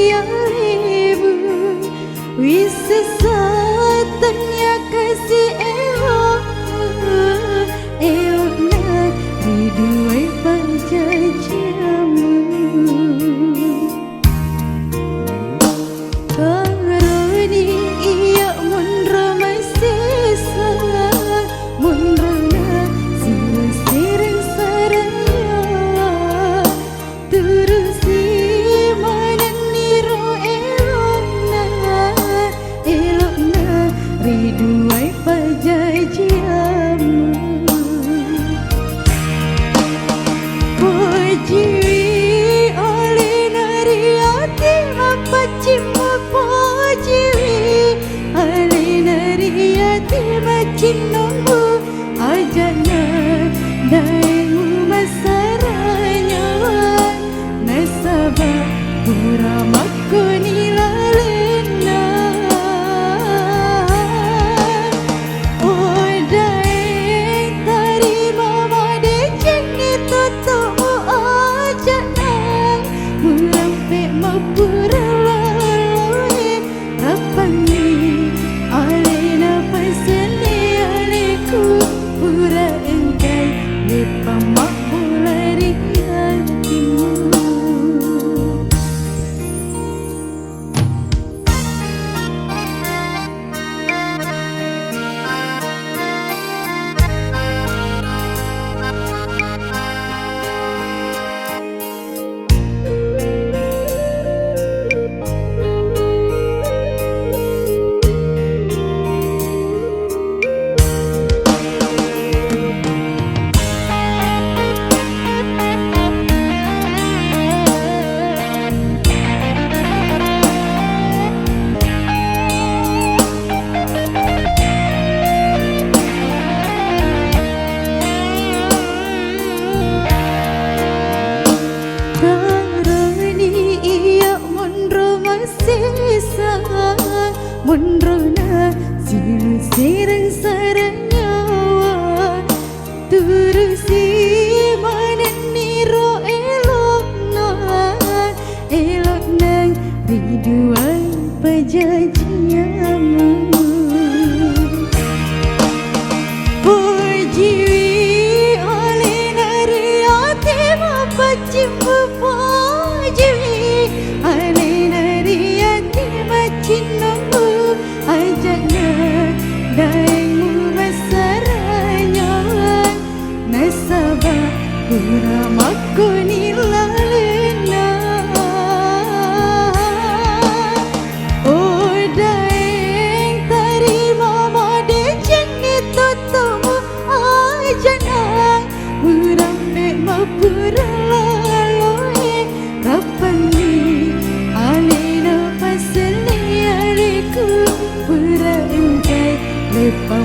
ia lebu wis sesatnya kasih elok eloknya riduai panjajamu karoni ia munra masisa munrana sireng saraya turusi mananiro elokna riduai pajajamu pojiwi oleh nariati apa cima pojiwi oleh nariati macin nunggu ajana daemu masaranya nasabah puramaku nilalena odai tarima made jengi totomu ajana mulampe mapura laloi rapangi alena pasane aleku pura engkai lepa makbulari hatimu munrona sireng saranyawa turusi mananiro elokna riduai pajajamu pojiwi oleh nariati mapacimbu pojiwi oleh nariati macin nunggu ajana daemu masaranya nasabah puramaku nilalena odai tarima made jengi totomu ajana murampe mapura laloi rapangi alena pasane aleku pura engkai lepa